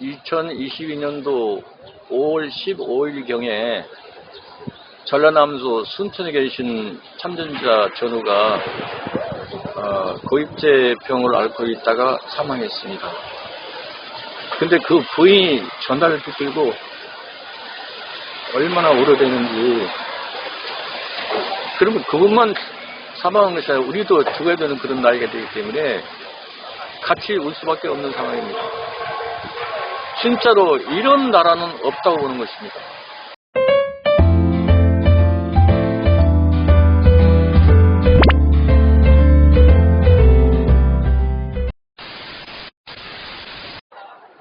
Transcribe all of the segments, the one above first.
2022년도 5월 15일경에 전라남도 순천에 계신 참전자 전우가 고입제병을 앓고 있다가 사망했습니다. 근데 그 부인이 전화를 붙들고 얼마나 오래되는지, 그러면 그분만 사망한 것이 아니라 우리도 죽어야 되는 그런 나이가 되기 때문에 같이 울 수밖에 없는 상황입니다. 진짜로 이런 나라는 없다고 보는 것입니다.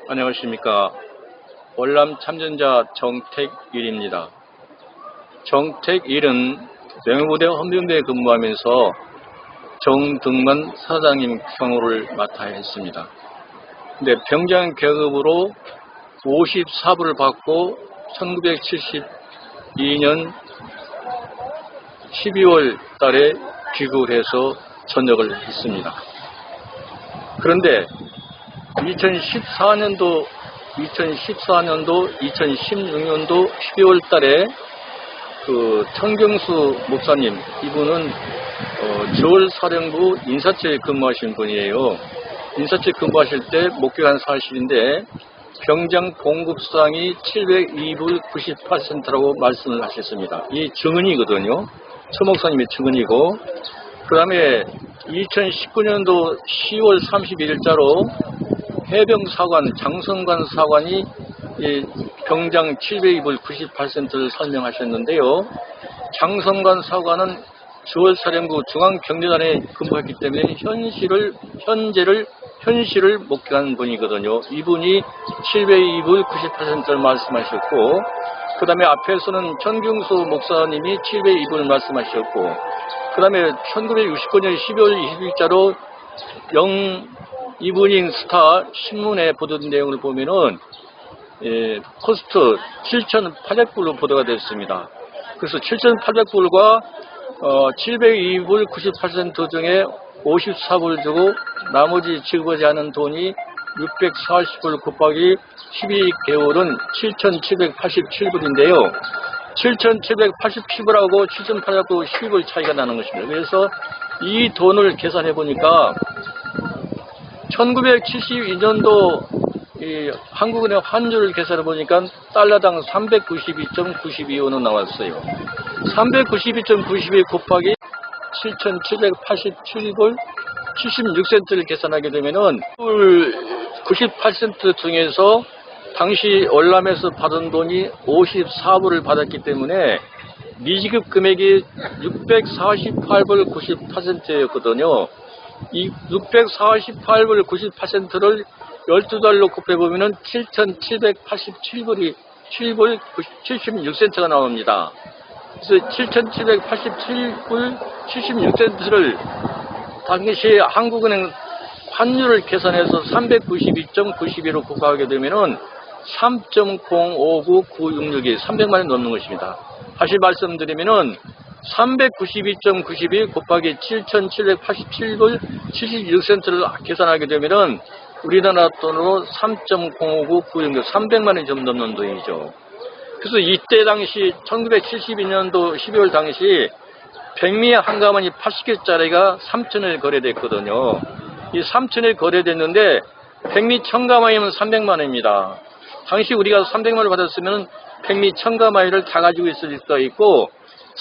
안녕하십니까. 월남 참전자 정택일입니다. 정택일은 명예부대 헌병대에 근무하면서 정등만 사장님 경호를 맡아야 했습니다. 근데 병장 계급으로 54부를 받고 1972년 12월 달에 귀국을 해서 전역을 했습니다. 그런데 2014년도, 2016년도 12월 달에 그 청경수 목사님, 이분은 저울사령부 인사처에 근무하신 분이에요. 인사처에 근무하실 때 목격한 사실인데 병장 봉급상이 702불 98센트라고 말씀을 하셨습니다. 이 증언이거든요. 서 목사님의 증언이고, 그 다음에 2019년도 10월 31일자로 해병사관 장성관 사관이 병장 702불 98센트를 설명하셨는데요. 장성관 사관은 주월사령부 중앙경제단에 근무했기 때문에 현실을 목격한 분이거든요. 이분이 702불 98센트를 말씀하셨고, 그 다음에 앞에서는 천경수 목사님이 702불 말씀하셨고, 그 다음에 1969년 12월 20일자로 이브닝 스타 신문에 보도된 내용을 보면은 코스트 7,800불로 보도가 됐습니다. 그래서 7,800불과 702불 98센트 중에 54불 주고 나머지 지급하지 않은 돈이 640불 곱하기 12개월은 7,787불인데요. 7,787불하고 7,800불 12불 차이가 나는 것입니다. 그래서 이 돈을 계산해 보니까 1972년도 한국은행 환율을 계산해 보니까 달러당 392.92원은 나왔어요. 392.92 곱하기 7,787불 76센트를 계산하게 되면은 98센트 중에서 당시 월남에서 받은 돈이 54불을 받았기 때문에 미지급 금액이 648불 98센트였거든요. 이 648불 98센트를 12달러 곱해보면 7,787불이 7불 76센트가 나옵니다. 그래서 7,787불 76센트를 당시 한국은행 환율을 계산해서 392.92로 곱하게 되면은 3.059966이 300만원이 넘는 것입니다. 다시 말씀드리면은 392.92 곱하기 7,787불 76센트를 계산하게 되면은 우리나라 돈으로 3.059966, 300만원이 좀 넘는 돈이죠. 그래서 이때 당시 1972년도 12월 당시 백미 한 가마니 80개짜리가 3천을 거래됐거든요. 이 3천을 거래됐는데 백미 1000가마니면 300만원입니다. 당시 우리가 300만원을 받았으면 백미 1000가마니를 다 가지고 있을 수가 있고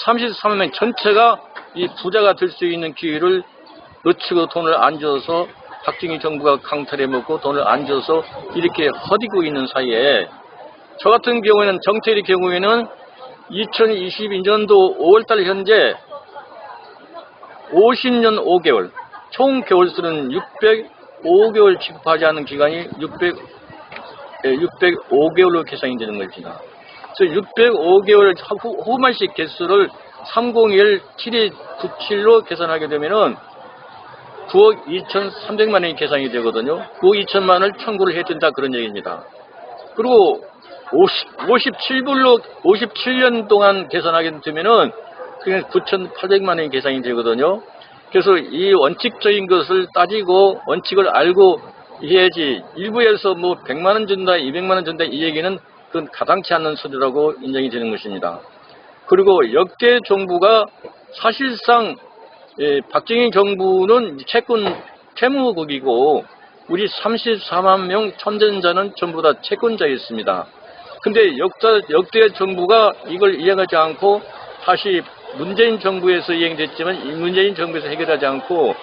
33명 전체가 이 부자가 될 수 있는 기회를 놓치고 돈을 안 줘서 박정희 정부가 강탈해 먹고 돈을 안 줘서 이렇게 허디고 있는 사이에 저 같은 경우에는 정태일의 경우에는 2022년도 5월달 현재 50년 5개월 총 개월수는 605개월 지급하지 않은 기간이 605개월로 계산이 되는 것입니다. 그래서 605개월 후반식 개수를 301-7297로 계산하게 되면은 9억 2,300만원이 계산이 되거든요. 9억 2천만 원을 청구를 해야 된다 그런 얘기입니다. 그리고 57불로 57년 동안 계산하게 되면은 그게 9,800만원이 계산이 되거든요. 그래서 이 원칙적인 것을 따지고 원칙을 알고 해야지. 일부에서 뭐 100만 원 준다, 200만 원 준다 이 얘기는 그건 가당치 않는 소리라고 인정이 되는 것입니다. 그리고 역대 정부가 사실상 박정희 정부는 채권 채무국이고 우리 34만 명 참전자는 전부 다 채권자였습니다. 근데 역대 정부가 이걸 이행하지 않고 다시 문재인 정부에서 이행됐지만 이 문재인 정부에서 해결하지 않고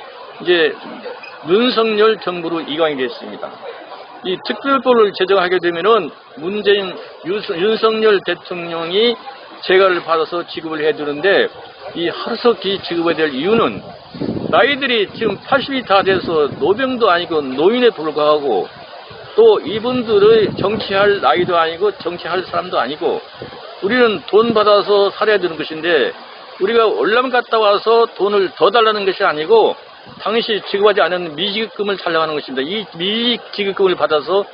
이제 윤석열 정부로 이관이 됐습니다. 이 특별법을 제정하게 되면은 윤석열 대통령이 재가를 받아서 지급을 해주는데 이 하루속히 지급해야 될 이유는 나이들이 지금 80이 다 돼서 노병도 아니고 노인에 불과하고 또 이분들의 정치할 나이도 아니고 정치할 사람도 아니고 우리는 돈 받아서 살아야 되는 것인데 우리가 월남 갔다 와서 돈을 더 달라는 것이 아니고 당시 지급하지 않은 미지급금을 달라고 하는 것입니다. 이 미지급금을 받아서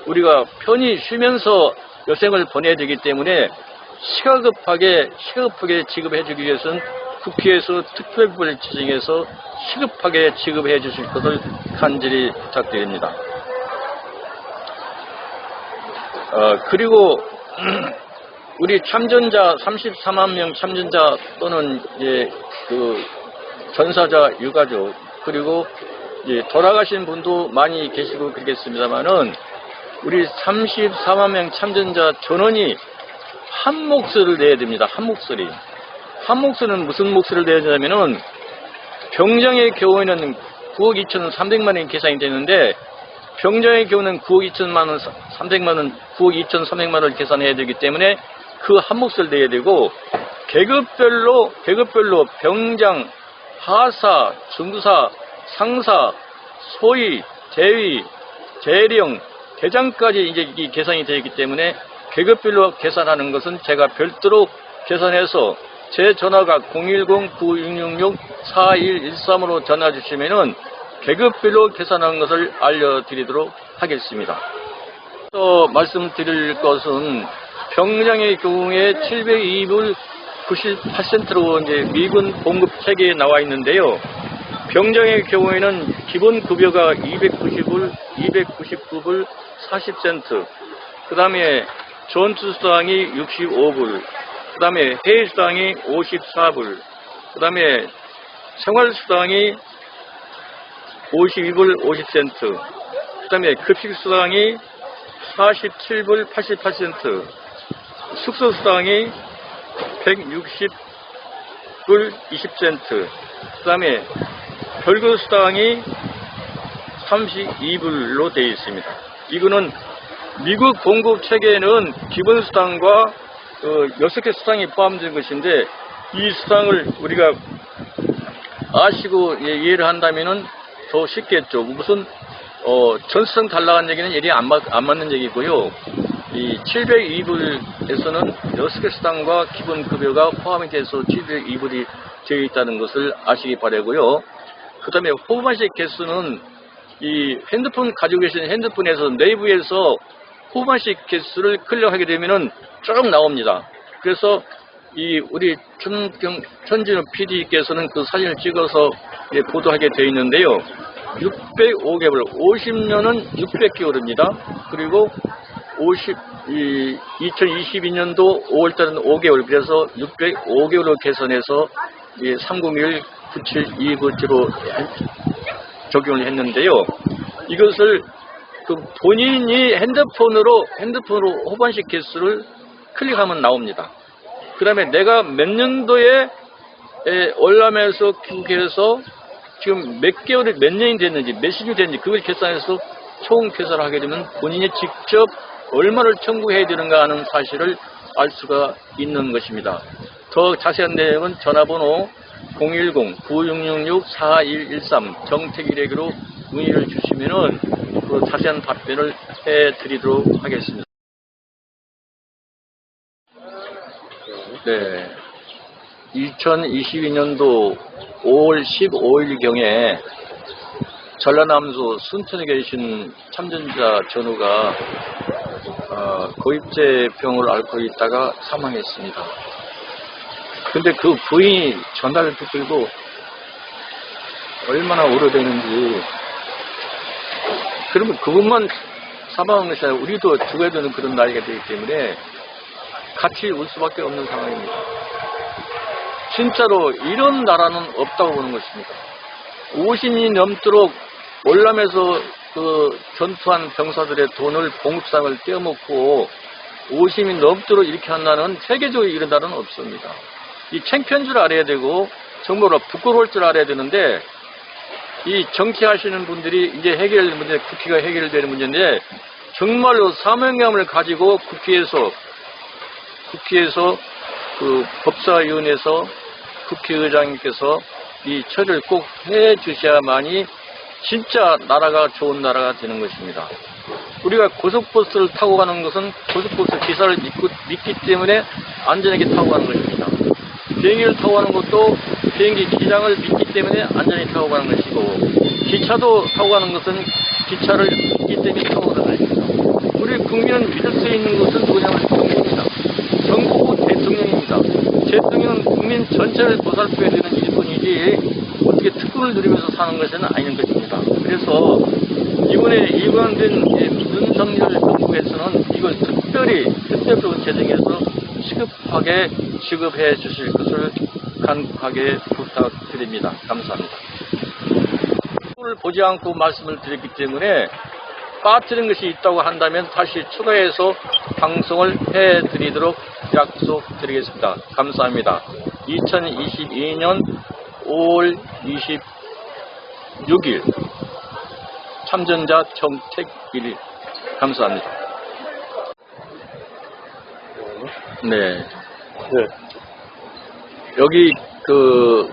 우리가 편히 쉬면서 여생을 보내야 되기 때문에 시급하게 지급해 주기 위해서는 국회에서 특별법을 제정해서 시급하게 지급해 주실 것을 간절히 부탁드립니다. 그리고 우리 참전자 34만 명 참전자 또는 이제 그 전사자 유가족 그리고 이제 돌아가신 분도 많이 계시고 그러겠습니다만은 우리 34만 명 참전자 전원이 한 목소리를 내야 됩니다. 한 목소리. 한 목소리는 무슨 목소리를 내야 되냐면은 병장의 경우에는 9억 2,300만 원이 계산이 되는데 병장의 경우는 9억 2천만 원, 300만 원, 9억 2,300만 원을 계산해야 되기 때문에 그 한 몫을 내야 되고 계급별로 병장, 하사, 중사, 상사, 소위, 대위, 대령, 대장까지 이제 이 계산이 되어 있기 때문에 계급별로 계산하는 것은 제가 별도로 계산해서 제 전화가 010-9666-4113으로 전화 주시면은 계급별로 계산하는 것을 알려드리도록 하겠습니다. 또 말씀드릴 것은 병장의 경우에 702불 98센트로 이제 미군 봉급 체계에 나와 있는데요. 병장의 경우에는 기본 급여가 299불 40센트, 그 다음에 전투수당이 65불, 그 다음에 해수당이 54불, 그 다음에 생활수당이 52불 50센트, 그 다음에 급식수당이 47불 88센트, 숙소수당이 160불 20센트, 그 다음에 별거수당이 32불로 되어 있습니다. 이거는 미국 공급 체계에는 기본수당과 6개 수당이 포함된 것인데 이 수당을 우리가 아시고 이해를 한다면은 더 쉽겠죠. 무슨 전수당 달라는 얘기는 일이 안 맞는 얘기고요. 이 702불에서는 6개 수당과 기본급여가 포함이 돼서 702불이 되어 있다는 것을 아시기 바라고요. 그 다음에 호반식 개수는 이 핸드폰 가지고 계시는 핸드폰에서 네이버에서 호반식 개수를 클릭하게 되면은 쭉 나옵니다. 그래서 이 우리 천진우 PD께서는 그 사진을 찍어서 보도하게 되어 있는데요. 605개월, 50년은 600개월입니다. 그리고 2022년도 5월달은 5개월, 그래서 605개월로 개선해서 30197297로 적용을 했는데요. 이것을 그 본인이 핸드폰으로 호반식 개수를 클릭하면 나옵니다. 그 다음에 내가 몇 년도에 월남에서 귀국해서 지금 몇 개월이 몇 년이 됐는지 몇 시즌이 됐는지 그걸 계산해서 총 계산을 하게 되면 본인이 직접 얼마를 청구해야 되는가 하는 사실을 알 수가 있는 것입니다. 더 자세한 내용은 전화번호 010-9666-4113 정택일에게로 문의를 주시면은 그 자세한 답변을 해드리도록 하겠습니다. 네, 2022년도 5월 15일경에 전라남도 순천에 계신 참전자 전우가 고입제병을 앓고 있다가 사망했습니다. 근데 그 부인이 전화를 붙들고 얼마나 오래되는지 그러면 그것만 사망하는 것이 아니라 우리도 죽어야 되는 그런 나이가 되기 때문에 같이 울 수밖에 없는 상황입니다. 진짜로 이런 나라는 없다고 보는 것입니다. 50년이 넘도록 월남에서 그 전투한 병사들의 돈을 봉급상을 떼어먹고 50년이 넘도록 이렇게 한다는 세계적으로 이런 나라는 없습니다. 이 창피한 줄 알아야 되고 정말로 부끄러울 줄 알아야 되는데 이 정치하시는 분들이 이제 해결될 문제, 국회가 해결되는 문제인데 정말로 사명감을 가지고 국회에서 그 법사위원회에서 국회의장님께서 이 처리를 꼭 해 주셔야만이 진짜 나라가 좋은 나라가 되는 것입니다. 우리가 고속버스를 타고 가는 것은 고속버스 기사를 믿기 때문에 안전하게 타고 가는 것입니다. 비행기를 타고 가는 것도 비행기 기장을 믿기 때문에 안전히 타고 가는 것이고, 기차도 타고 가는 것은 기차를 믿기 때문에 타고 가는 것입니다. 우리 국민은 믿을 수 있는 것은 누구냐면 국민입니다. 정부고 대통령입니다. 대통령은 국민 전체를 보살펴야 되는 일뿐이지 어떻게 특권을 누리면서 사는 것은 아닌 것입니다. 그래서 이번에 입원된 윤석열 정부에서는 이걸 특별히 재정해서 시급하게 지급해 주실 것을 간곡하게 부탁드립니다. 감사합니다. 을 보지 않고 말씀을 드렸기 때문에 빠뜨린 것이 있다고 한다면 다시 추가해서 방송을 해드리도록 약속드리겠습니다. 감사합니다. 2022년 5월 26일 참전자 정책일 감사합니다. 네. 여기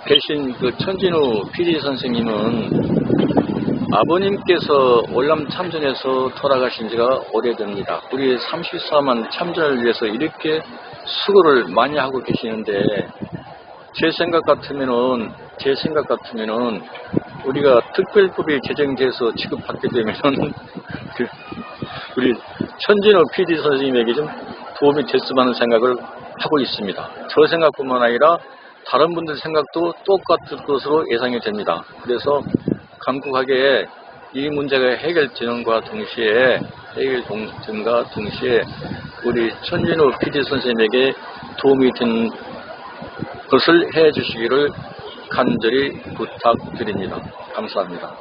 계신 천진우 PD 선생님은 아버님께서 월남 참전해서 돌아가신 지가 오래됩니다. 우리 34만 참전을 위해서 이렇게 수고를 많이 하고 계시는데 제 생각 같으면은 우리가 특별법이 제정돼서 지급받게 되면은 우리 천진호 PD 선생님에게 좀 도움이 됐으면 하는 생각을 하고 있습니다. 저 생각뿐만 아니라 다른 분들 생각도 똑같을 것으로 예상이 됩니다. 그래서 간곡하게 이 문제가 해결되는과 동시에 우리 천진호 PD 선생님에게 도움이 된 것을 해 주시기를 간절히 부탁드립니다. 감사합니다.